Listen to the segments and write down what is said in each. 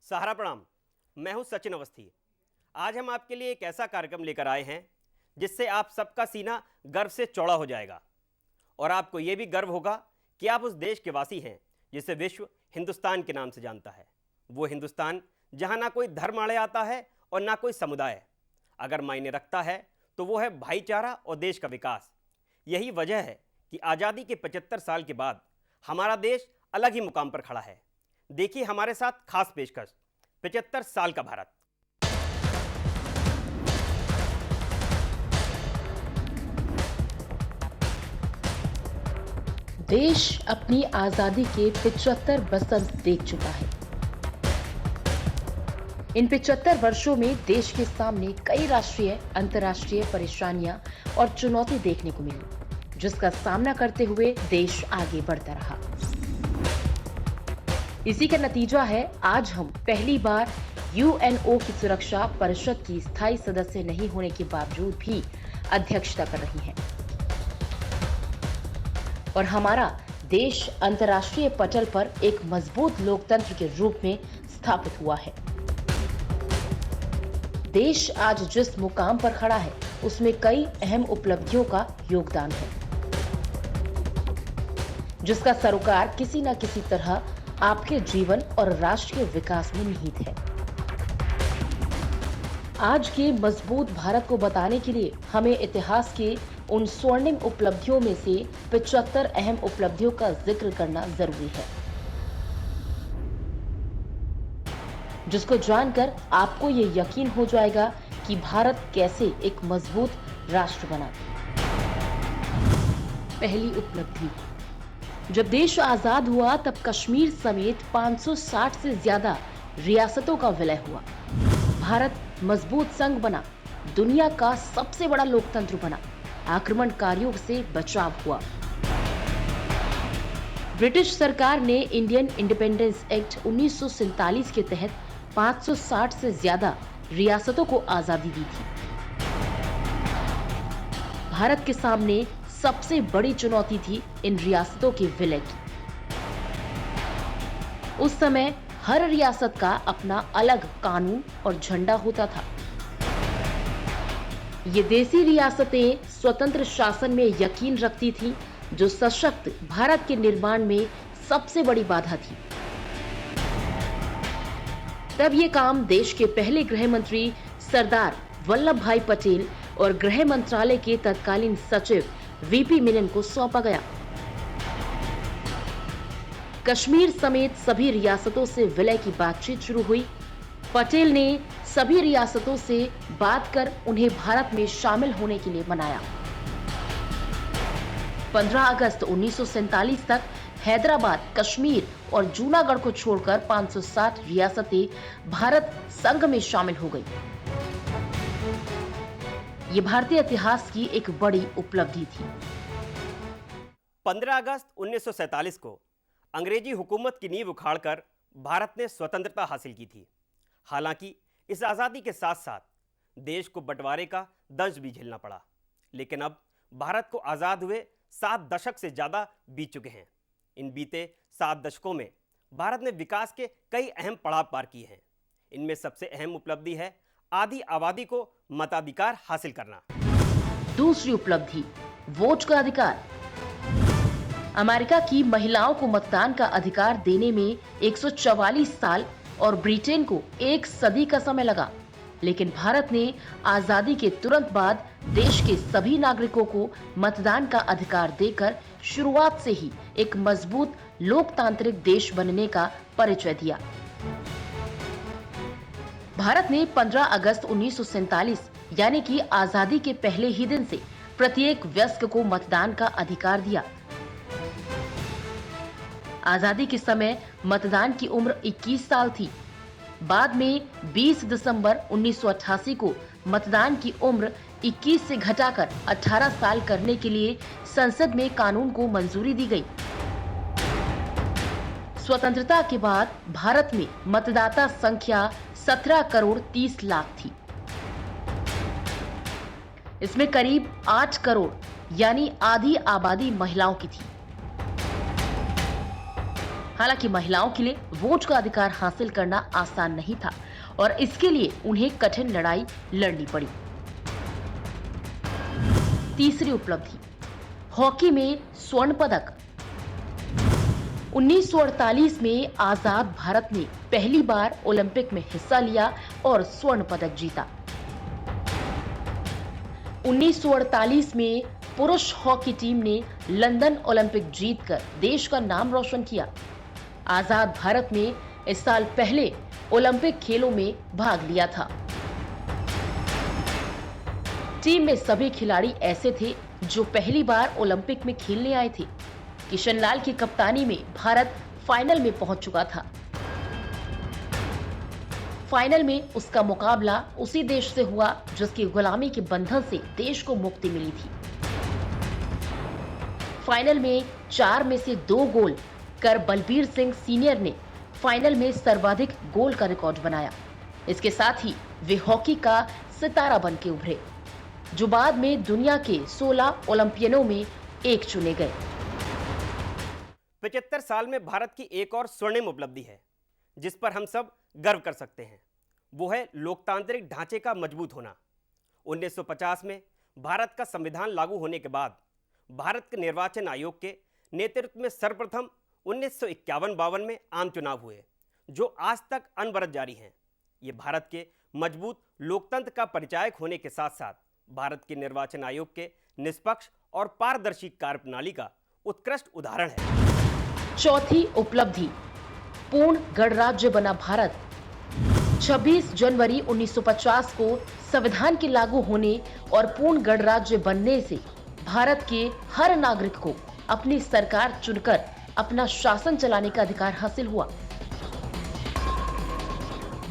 सहारा प्रणाम। मैं हूं सचिन अवस्थी। आज हम आपके लिए एक ऐसा कार्यक्रम लेकर आए हैं जिससे आप सबका सीना गर्व से चौड़ा हो जाएगा और आपको यह भी गर्व होगा कि आप उस देश के वासी हैं जिसे विश्व हिंदुस्तान के नाम से जानता है। वो हिंदुस्तान जहां ना कोई धर्म आड़े आता है और ना कोई समुदाय। अगर मायने रखता है तो वो है भाईचारा और देश का विकास। यही वजह है कि आज़ादी के 75 साल के बाद हमारा देश अलग ही मुकाम पर खड़ा है। देखिए हमारे साथ खास पेशकश 75 साल का भारत। देश अपनी आजादी के 75 बसंत देख चुका है। इन 75 वर्षों में देश के सामने कई राष्ट्रीय, अंतर्राष्ट्रीय परेशानियां और चुनौती देखने को मिली, जिसका सामना करते हुए देश आगे बढ़ता रहा। इसी का नतीजा है आज हम पहली बार यूएनओ की सुरक्षा परिषद की स्थायी सदस्य नहीं होने के बावजूद भी अध्यक्षता कर रही हैं और हमारा देश अंतर्राष्ट्रीय पटल पर एक मजबूत लोकतंत्र के रूप में स्थापित हुआ है। देश आज जिस मुकाम पर खड़ा है उसमें कई अहम उपलब्धियों का योगदान है, जिसका सरोकार किसी न किसी तरह आपके जीवन और राष्ट्र के विकास में निहित है। आज के मजबूत भारत को बताने के लिए हमें इतिहास के उन स्वर्णिम उपलब्धियों में से 75 अहम उपलब्धियों का जिक्र करना जरूरी है, जिसको जानकर आपको ये यकीन हो जाएगा कि भारत कैसे एक मजबूत राष्ट्र बना। पहली उपलब्धि, जब देश आजाद हुआ तब कश्मीर समेत 560 से ज्यादा रियासतों का विलय हुआ। भारत मजबूत संघ बना, दुनिया का सबसे बड़ा लोकतंत्र बना, आक्रमणकारियों से बचाव हुआ। ब्रिटिश सरकार ने इंडियन इंडिपेंडेंस एक्ट 1947 के तहत 560 से ज्यादा रियासतों को आजादी दी थी। भारत के सामने सबसे बड़ी चुनौती थी इन रियासतों के विलय की। उस समय हर रियासत का अपना अलग कानून और झंडा होता था। ये देसी रियासतें स्वतंत्र शासन में यकीन रखती थीं, जो सशक्त भारत के निर्माण में सबसे बड़ी बाधा थी। तब ये काम देश के पहले गृह मंत्री सरदार वल्लभ भाई पटेल और गृह मंत्रालय के तत्कालीन सचिव वीपी मेनन को सौंपा गया। कश्मीर समेत सभी रियासतों से विलय की बातचीत शुरू हुई। पटेल ने सभी रियासतों से बात कर उन्हें भारत में शामिल होने के लिए मनाया। 15 अगस्त 1947 तक हैदराबाद, कश्मीर और जूनागढ़ को छोड़कर 560 रियासतें भारत संघ में शामिल हो गई। ये भारतीय इतिहास की एक बड़ी उपलब्धि थी। 15 अगस्त 1947 को अंग्रेजी हुकूमत की नींव उखाड़कर भारत ने स्वतंत्रता हासिल की थी। हालांकि इस आज़ादी के साथ साथ देश को बंटवारे का दंश भी झेलना पड़ा, लेकिन अब भारत को आज़ाद हुए 7 दशक से ज़्यादा बीत चुके हैं। इन बीते 7 दशकों में भारत ने विकास के कई अहम पड़ाव पार किए हैं। इनमें सबसे अहम उपलब्धि है आधी आबादी को मताधिकार हासिल करना। दूसरी उपलब्धि, वोट का अधिकार। अमेरिका की महिलाओं को मतदान का अधिकार देने में 144 साल और ब्रिटेन को 1 सदी का समय लगा, लेकिन भारत ने आजादी के तुरंत बाद देश के सभी नागरिकों को मतदान का अधिकार देकर शुरुआत से ही एक मजबूत लोकतांत्रिक देश बनने का परिचय दिया। भारत ने 15 अगस्त 1947 यानी कि आजादी के पहले ही दिन से प्रत्येक वयस्क को मतदान का अधिकार दिया। आजादी के समय मतदान की उम्र 21 साल थी। बाद में 20 दिसंबर 1988 को मतदान की उम्र 21 से घटाकर 18 साल करने के लिए संसद में कानून को मंजूरी दी गई। स्वतंत्रता के बाद भारत में मतदाता संख्या 17 करोड़ 30 लाख थी। इसमें करीब 8 करोड़ यानी आधी आबादी महिलाओं की थी। हालांकि महिलाओं के लिए वोट का अधिकार हासिल करना आसान नहीं था और इसके लिए उन्हें कठिन लड़ाई लड़नी पड़ी। तीसरी उपलब्धि, हॉकी में स्वर्ण पदक। 1948 में आजाद भारत ने पहली बार ओलंपिक में हिस्सा लिया और स्वर्ण पदक जीता। 1948 में पुरुष हॉकी टीम ने लंदन ओलंपिक जीतकर देश का नाम रोशन किया। आजाद भारत ने इस साल पहले ओलंपिक खेलों में भाग लिया था। टीम में सभी खिलाड़ी ऐसे थे जो पहली बार ओलंपिक में खेलने आए थे। किशन लाल की कप्तानी में भारत फाइनल में पहुंच चुका था। फाइनल में उसका मुकाबला उसी देश से हुआ जिसकी गुलामी के बंधन से देश को मुक्ति मिली थी। फाइनल में 4 में से 2 गोल कर बलबीर सिंह सीनियर ने फाइनल में सर्वाधिक गोल का रिकॉर्ड बनाया। इसके साथ ही वे हॉकी का सितारा बन के उभरे, जो बाद में दुनिया के 16 ओलंपियनों में एक चुने गए। 75 साल में भारत की एक और स्वर्णिम उपलब्धि है जिस पर हम सब गर्व कर सकते हैं। वो है लोकतांत्रिक ढांचे का मजबूत होना। 1950 में भारत का संविधान लागू होने के बाद भारत के निर्वाचन आयोग के नेतृत्व में सर्वप्रथम 1951-52 में आम चुनाव हुए, जो आज तक अनवरत जारी हैं। ये भारत के मजबूत लोकतंत्र का परिचायक होने के साथ साथ भारत के निर्वाचन आयोग के निष्पक्ष और पारदर्शी कार्यप्रणाली का उत्कृष्ट उदाहरण है। चौथी उपलब्धि, पूर्ण गणराज्य बना भारत। 26 जनवरी 1950 को संविधान के लागू होने और पूर्ण गणराज्य बनने से भारत के हर नागरिक को अपनी सरकार चुनकर अपना शासन चलाने का अधिकार हासिल हुआ।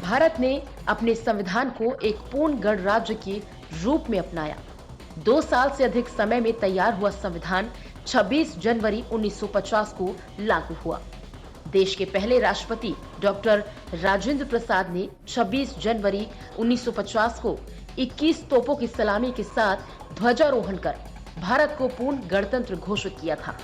भारत ने अपने संविधान को एक पूर्ण गणराज्य के रूप में अपनाया। 2 साल से अधिक समय में तैयार हुआ संविधान 26 जनवरी 1950 को लागू हुआ। देश के पहले राष्ट्रपति डॉक्टर राजेंद्र प्रसाद ने 26 जनवरी 1950 को 21 तोपों की सलामी के साथ ध्वजारोहण कर भारत को पूर्ण गणतंत्र घोषित किया था।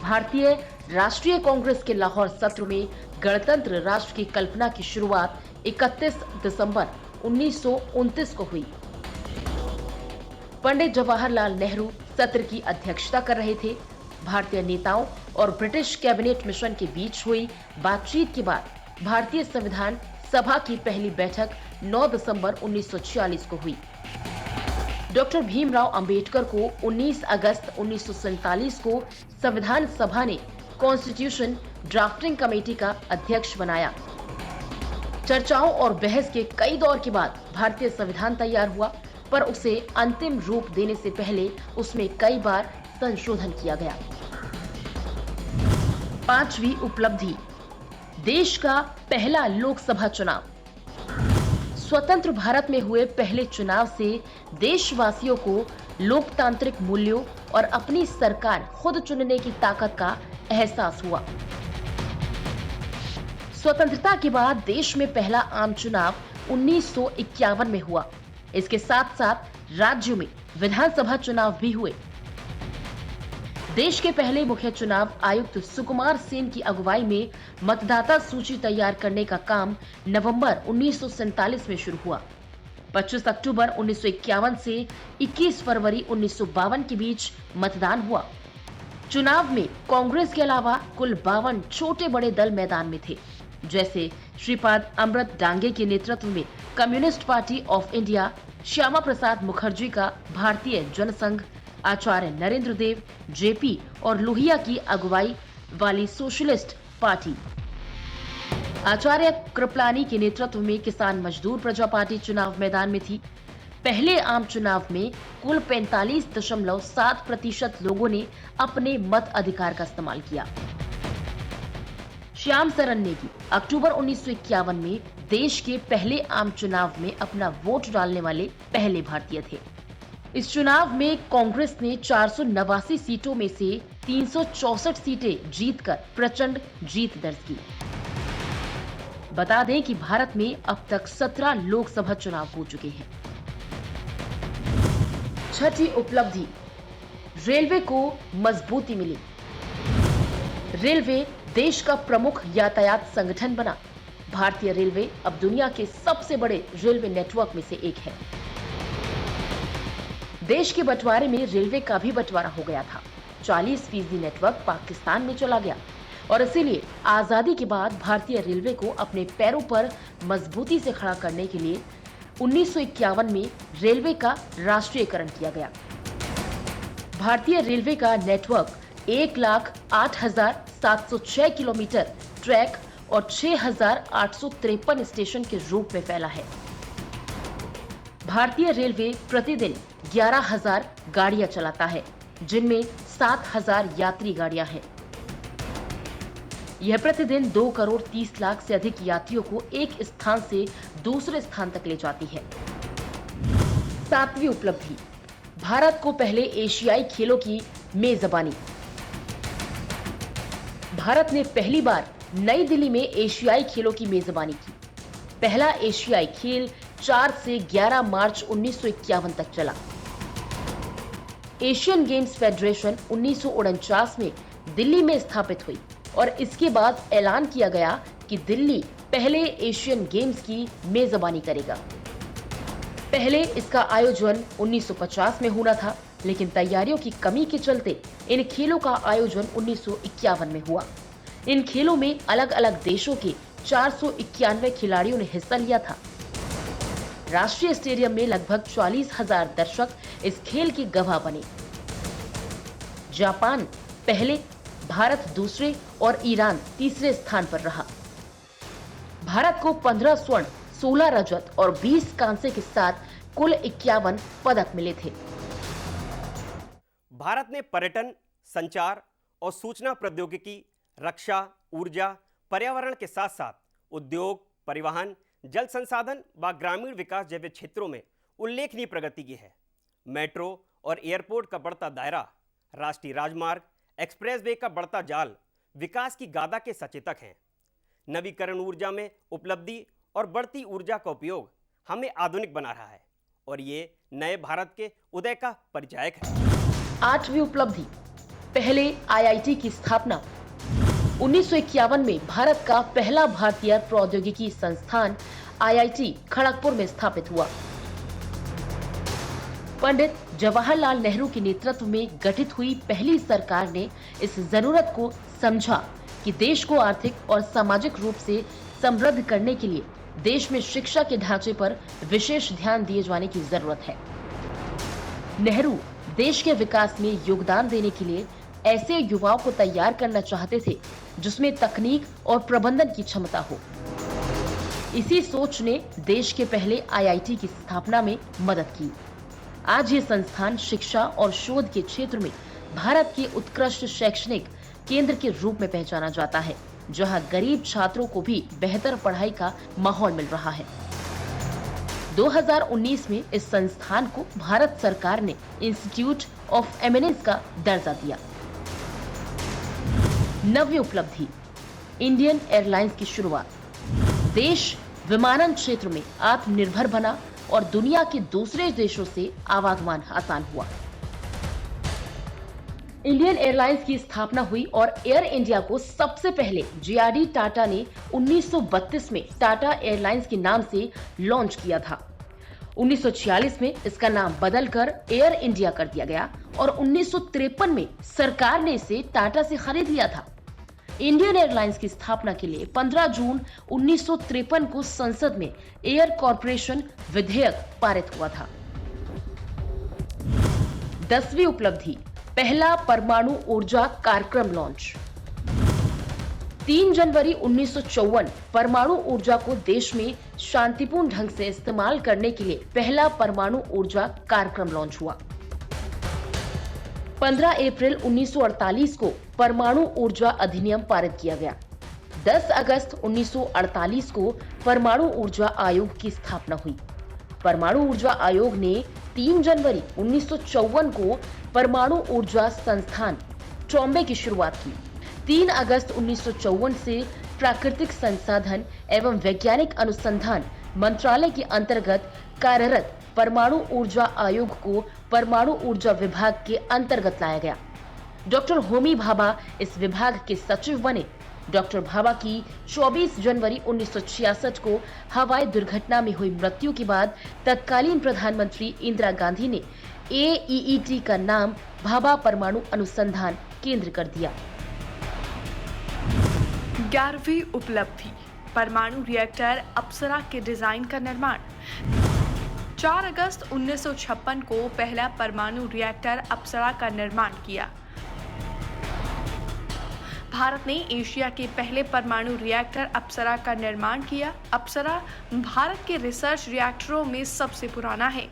भारतीय राष्ट्रीय कांग्रेस के लाहौर सत्र में गणतंत्र राष्ट्र की कल्पना की शुरुआत 31 दिसंबर 1929 को हुई। पंडित जवाहरलाल नेहरू सत्र की अध्यक्षता कर रहे थे। भारतीय नेताओं और ब्रिटिश कैबिनेट मिशन के बीच हुई बातचीत के बाद भारतीय संविधान सभा की पहली बैठक 9 दिसंबर 1946 को हुई। डॉक्टर भीमराव अंबेडकर को 19 अगस्त 1947 को संविधान सभा ने कॉन्स्टिट्यूशन ड्राफ्टिंग कमेटी का अध्यक्ष बनाया। चर्चाओं और बहस के कई दौर के बाद भारतीय संविधान तैयार हुआ, पर उसे अंतिम रूप देने से पहले उसमें कई बार संशोधन किया गया। पांचवी उपलब्धि, देश का पहला लोकसभा चुनाव। स्वतंत्र भारत में हुए पहले चुनाव से देशवासियों को लोकतांत्रिक मूल्यों और अपनी सरकार खुद चुनने की ताकत का एहसास हुआ। स्वतंत्रता के बाद देश में पहला आम चुनाव 1951 में हुआ। इसके साथ साथ राज्यों में विधानसभा चुनाव भी हुए। देश के पहले मुख्य चुनाव आयुक्त सुकुमार सेन की अगुवाई में मतदाता सूची तैयार करने का काम नवंबर 1947 में शुरू हुआ। 25 अक्टूबर 1951 से 21 फरवरी 1952 के बीच मतदान हुआ। चुनाव में कांग्रेस के अलावा कुल 52 छोटे बड़े दल मैदान में थे, जैसे श्रीपाद अमृत डांगे के नेतृत्व में Communist Party of India, Shyama Prasad Mukherjee का भारतीय जनसंघ, आचार्य नरेंद्र देव जेपी और लोहिया की अगुवाई वाली सोशलिस्ट पार्टी। आचार्य कृपलानी के नेतृत्व में किसान मजदूर प्रजा पार्टी चुनाव मैदान में थी। पहले आम चुनाव में कुल 45.7% लोगों ने अपने मत अधिकार का इस्तेमाल किया। श्याम सरन नेगी अक्टूबर 1951 में देश के पहले आम चुनाव में अपना वोट डालने वाले पहले भारतीय थे। इस चुनाव में कांग्रेस ने 489 सीटों में से 364 सीटें जीतकर प्रचंड जीत दर्ज की। बता दें कि भारत में अब तक 17 लोकसभा चुनाव हो चुके हैं। छठी उपलब्धि, रेलवे को मजबूती मिली। रेलवे देश का प्रमुख यातायात संगठन बना। भारतीय रेलवे अब दुनिया के सबसे बड़े रेलवे नेटवर्क में से एक है। देश के बंटवारे में रेलवे का भी बंटवारा हो गया था। 40% नेटवर्क पाकिस्तान में चला गया और इसीलिए आजादी के बाद भारतीय रेलवे को अपने पैरों पर मजबूती से खड़ा करने के लिए 1951 में रेलवे का राष्ट्रीयकरण किया गया। भारतीय रेलवे का नेटवर्क 1,08,706 किलोमीटर ट्रैक और 6,853 स्टेशन के रूप में फैला है। भारतीय रेलवे प्रतिदिन 11,000 गाड़ियां चलाता है, जिनमें 7,000 यात्री गाड़ियां हैं। यह प्रतिदिन 2 करोड़ 30 लाख से अधिक यात्रियों को एक स्थान से दूसरे स्थान तक ले जाती है। 7वीं उपलब्धि, भारत को पहले एशियाई खेलों की मेजबानी। भारत ने पहली बार नई दिल्ली में एशियाई खेलों की मेजबानी की। पहला एशियाई खेल 4 से 11 मार्च 1951 तक चला। एशियन गेम्स फेडरेशन 1949 में दिल्ली में स्थापित हुई और इसके बाद ऐलान किया गया कि दिल्ली पहले एशियन गेम्स की मेजबानी करेगा। पहले इसका आयोजन 1950 में होना था, लेकिन तैयारियों की कमी के चलते इन खेलों का आयोजन 1951 में हुआ। इन खेलों में अलग अलग देशों के 491 खिलाड़ियों ने हिस्सा लिया था। राष्ट्रीय स्टेडियम में लगभग 40,000 दर्शक इस खेल के गवाह बने। जापान पहले, भारत दूसरे और ईरान तीसरे स्थान पर रहा। भारत को 15 स्वर्ण, 16 रजत और 20 कांसे के साथ कुल 51 पदक मिले थे। भारत ने पर्यटन, संचार और सूचना प्रौद्योगिकी, रक्षा, ऊर्जा, पर्यावरण के साथ साथ उद्योग, परिवहन, जल संसाधन व ग्रामीण विकास जैसे क्षेत्रों में उल्लेखनीय प्रगति की है। मेट्रो और एयरपोर्ट का बढ़ता दायरा, राष्ट्रीय राजमार्ग, एक्सप्रेसवे का बढ़ता जाल विकास की गाथा के सचेतक हैं। नवीकरण ऊर्जा में उपलब्धि और बढ़ती ऊर्जा का उपयोग हमें आधुनिक बना रहा है और ये नए भारत के उदय का परिचायक है। 8वीं उपलब्धि, पहले आईआईटी की स्थापना। 1951 में भारत का पहला भारतीय प्रौद्योगिकी संस्थान आईआईटी खड़गपुर में स्थापित हुआ। पंडित जवाहरलाल नेहरू के नेतृत्व में गठित हुई पहली सरकार ने इस जरूरत को समझा कि देश को आर्थिक और सामाजिक रूप से समृद्ध करने के लिए देश में शिक्षा के ढांचे पर विशेष ध्यान दिए जाने की जरूरत है। नेहरू देश के विकास में योगदान देने के लिए ऐसे युवाओं को तैयार करना चाहते थे जिसमें तकनीक और प्रबंधन की क्षमता हो। इसी सोच ने देश के पहले आईआईटी की स्थापना में मदद की। आज ये संस्थान शिक्षा और शोध के क्षेत्र में भारत के उत्कृष्ट शैक्षणिक केंद्र के रूप में पहचाना जाता है, जहां गरीब छात्रों को भी बेहतर पढ़ाई का माहौल मिल रहा है। 2019 में इस संस्थान को भारत सरकार ने इंस्टीट्यूट ऑफ एमिनेंस का दर्जा दिया। 9वीं उपलब्धि, इंडियन एयरलाइंस की शुरुआत। देश विमानन क्षेत्र में आत्मनिर्भर बना और दुनिया के दूसरे देशों से आवागमन आसान हुआ। इंडियन एयरलाइंस की स्थापना हुई और एयर इंडिया को सबसे पहले जेआरडी टाटा ने 1932 में टाटा एयरलाइंस के नाम से लॉन्च किया था। 1946 में इसका नाम बदलकर एयर इंडिया कर दिया गया और 1953 में सरकार ने इसे टाटा से खरीद लिया था। इंडियन एयरलाइंस की स्थापना के लिए 15 जून 1953 को संसद में एयर कॉर्पोरेशन विधेयक पारित हुआ था। 10वीं उपलब्धि, पहला परमाणु ऊर्जा कार्यक्रम लॉन्च। 3 जनवरी 1954 परमाणु ऊर्जा को देश में शांतिपूर्ण ढंग से इस्तेमाल करने के लिए पहला परमाणु ऊर्जा कार्यक्रम लॉन्च हुआ। 15 अप्रैल 1948 को परमाणु ऊर्जा अधिनियम पारित किया गया। 10 अगस्त 1948 को परमाणु ऊर्जा आयोग की स्थापना हुई। परमाणु ऊर्जा आयोग ने 3 जनवरी 1954 को परमाणु ऊर्जा संस्थान ट्रॉम्बे की शुरुआत की। 3 अगस्त 1954 से प्राकृतिक संसाधन एवं वैज्ञानिक अनुसंधान मंत्रालय के अंतर्गत कार्यरत परमाणु ऊर्जा आयोग को परमाणु ऊर्जा विभाग के अंतर्गत लाया गया। डॉक्टर होमी भाभा इस विभाग के सचिव बने। डॉक्टर भाभा की 24 जनवरी 1966 को हवाई दुर्घटना में हुई मृत्यु के बाद तत्कालीन प्रधानमंत्री इंदिरा गांधी ने AEET का नाम भाभा परमाणु अनुसंधान केंद्र कर दिया। 11वीं उपलब्धि, परमाणु रिएक्टर अप्सरा के डिजाइन का निर्माण। 4 अगस्त 1956 को पहला परमाणु रिएक्टर अप्सरा का निर्माण किया। भारत ने एशिया के पहले परमाणु रिएक्टर अप्सरा का निर्माण किया। अप्सरा भारत के रिसर्च रिएक्टरों में सबसे पुराना है।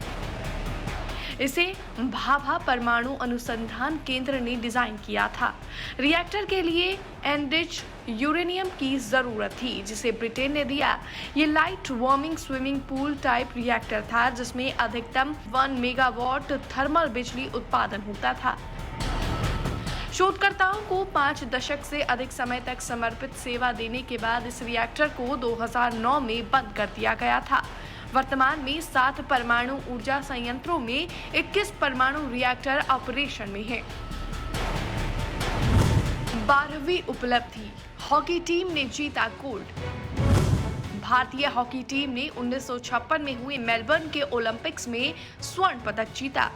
इसे भाभा परमाणु अनुसंधान केंद्र ने डिजाइन किया था। रिएक्टर के लिए एनरिच यूरेनियम की जरूरत थी, जिसे ब्रिटेन ने दिया। ये light warming swimming pool type reactor था, जिसमें अधिकतम 1 मेगावाट थर्मल बिजली उत्पादन होता था। शोधकर्ताओं को 5 दशक से अधिक समय तक समर्पित सेवा देने के बाद इस रिएक्टर को 2009 में बंद कर दिया गया था। वर्तमान में 7 परमाणु ऊर्जा संयंत्रों में 21 परमाणु रिएक्टर ऑपरेशन में हैं। 12वीं उपलब्धि, हॉकी टीम ने जीता गोल्ड। भारतीय हॉकी टीम ने 1956 में हुए मेलबर्न के ओलंपिक्स में स्वर्ण पदक जीता।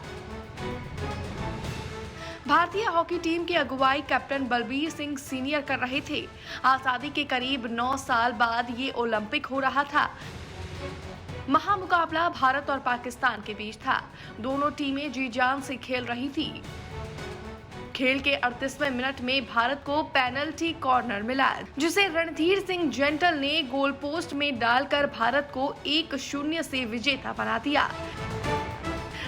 भारतीय हॉकी टीम की अगुवाई कैप्टन बलबीर सिंह सीनियर कर रहे थे। आजादी के करीब 9 साल बाद ये ओलंपिक हो रहा था। महामुकाबला भारत और पाकिस्तान के बीच था। दोनों टीमें जी जान से खेल रही थी। खेल के 38वें मिनट में भारत को पेनल्टी कॉर्नर मिला, जिसे रणधीर सिंह जेंटल ने गोल पोस्ट में डालकर भारत को 1-0 से विजेता बना दिया।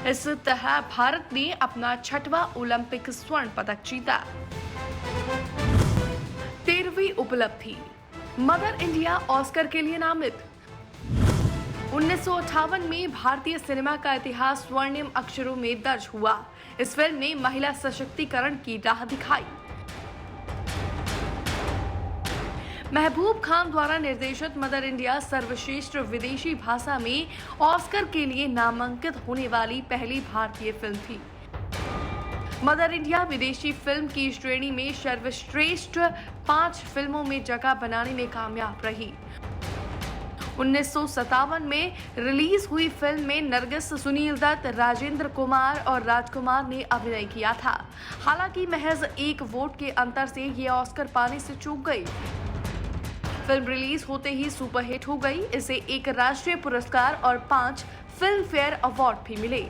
इस तरह भारत ने अपना 6वां ओलंपिक स्वर्ण पदक जीता। 13वीं उपलब्धि, मदर इंडिया ऑस्कर के लिए नामित। 1958 में भारतीय सिनेमा का इतिहास स्वर्णिम अक्षरों में दर्ज हुआ। इस फिल्म ने महिला सशक्तिकरण की राह दिखाई। महबूब खान द्वारा निर्देशित मदर इंडिया सर्वश्रेष्ठ विदेशी भाषा में ऑस्कर के लिए नामांकित होने वाली पहली भारतीय फिल्म थी। मदर इंडिया विदेशी फिल्म की श्रेणी में सर्वश्रेष्ठ 5 फिल्मों में जगह बनाने में कामयाब रही। 1957 में रिलीज हुई फिल्म में नरगिस, सुनील दत्त, राजेंद्र कुमार और राजकुमार ने अभिनय किया था। हालांकि महज 1 वोट के अंतर से ये ऑस्कर पाने से चूक गई। फिल्म रिलीज होते ही सुपरहिट हो गई। इसे 1 राष्ट्रीय पुरस्कार और 5 फिल्म फेयर अवार्ड भी मिले।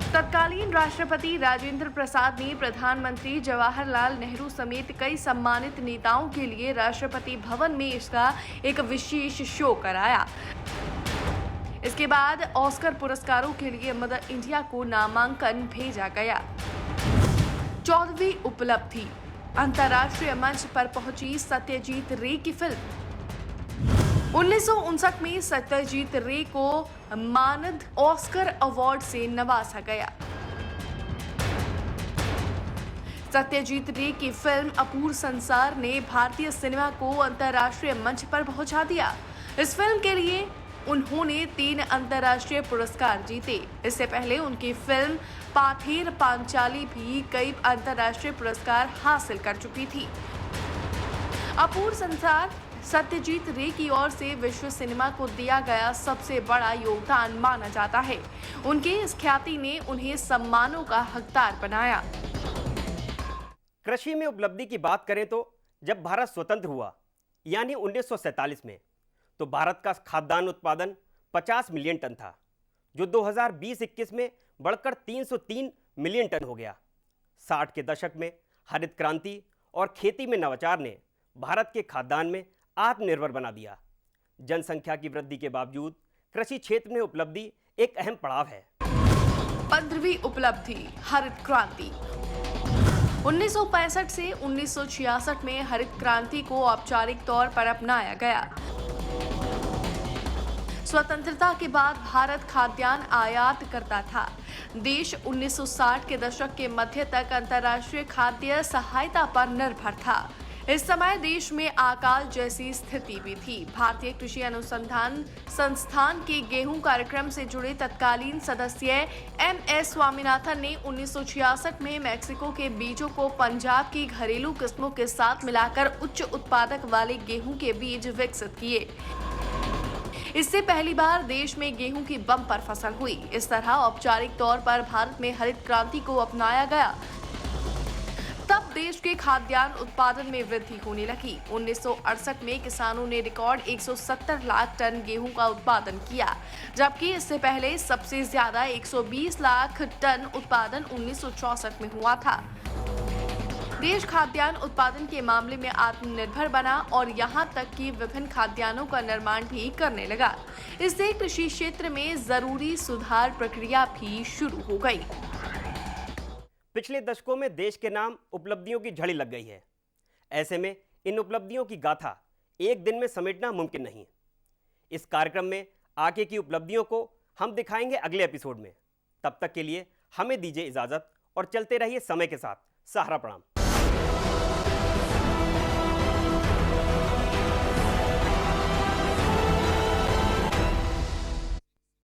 तत्कालीन राष्ट्रपति राजेंद्र प्रसाद ने प्रधानमंत्री जवाहरलाल नेहरू समेत कई सम्मानित नेताओं के लिए राष्ट्रपति भवन में इसका एक विशेष शो कराया। इसके बाद ऑस्कर पुरस्कारों के लिए मदर इंडिया को नामांकन भेजा गया। 14वीं उपलब्धि, अंतर्राष्ट्रीय मंच पर पहुंची सत्यजीत रे की फिल्म। 1959 में सत्यजीत रे को मानद ऑस्कर अवार्ड से नवाजा गया। सत्यजीत रे की फिल्म अपूर्व संसार ने भारतीय सिनेमा को अंतर्राष्ट्रीय मंच पर पहुंचा दिया। इस फिल्म के लिए उन्होंने 3 अंतर्राष्ट्रीय पुरस्कार जीते। इससे पहले उनकी फिल्म पाथेर पांचाली भी कई अंतर्राष्ट्रीय पुरस्कार हासिल कर चुकी थी। अपूर्व संसार सत्यजीत रे की ओर से विश्व सिनेमा को दिया गया सबसे बड़ा योगदान माना जाता है। उनकी इस ख्याति ने उन्हें सम्मानों का हकदार बनाया। कृषि में उपलब्धि की बात करें तो जब भारत स्वतंत्र हुआ यानी 1947 में, तो भारत का खाद्यान्न उत्पादन 50 मिलियन टन था, जो 2020-21 में बढ़कर 303 मिलियन टन हो गया। 60 के दशक में हरित क्रांति और खेती में नवाचार ने भारत के खाद्यान्न में आत्मनिर्भर बना दिया। जनसंख्या की वृद्धि के बावजूद कृषि क्षेत्र में उपलब्धि एक अहम पड़ाव है। 15वीं उपलब्धि, हरित क्रांति। 1965 से 1966 में हरित क्रांति को औपचारिक तौर पर अपनाया गया। स्वतंत्रता के बाद भारत खाद्यान्न आयात करता था। देश 1960 के दशक के मध्य तक अंतर्राष्ट्रीय खाद्य सहायता पर निर्भर था। इस समय देश में अकाल जैसी स्थिति भी थी। भारतीय कृषि अनुसंधान संस्थान के गेहूं कार्यक्रम से जुड़े तत्कालीन सदस्य MS स्वामीनाथन ने 1966 में मैक्सिको के बीजों को पंजाब की घरेलू किस्मों के साथ मिलाकर उच्च उत्पादक वाले गेहूं के बीज विकसित किए। इससे पहली बार देश में गेहूं की बम्पर फसल हुई। इस तरह औपचारिक तौर पर भारत में हरित क्रांति को अपनाया गया। तब देश के खाद्यान्न उत्पादन में वृद्धि होने लगी। 1968 में किसानों ने रिकॉर्ड 170 लाख टन गेहूं का उत्पादन किया, जबकि इससे पहले सबसे ज्यादा 120 लाख टन उत्पादन 1964 में हुआ था। देश खाद्यान्न उत्पादन के मामले में आत्मनिर्भर बना और यहां तक कि विभिन्न खाद्यान्नों का निर्माण भी करने लगा। इससे कृषि क्षेत्र में जरूरी सुधार प्रक्रिया भी शुरू हो गई। पिछले दशकों में देश के नाम उपलब्धियों की झड़ी लग गई है। ऐसे में इन उपलब्धियों की गाथा एक दिन में समेटना मुमकिन नहीं। इस कार्यक्रम में आगे की उपलब्धियों को हम दिखाएंगे अगले एपिसोड में। तब तक के लिए हमें दीजिए इजाजत और चलते रहिए समय के साथ। सहारा प्रणाम।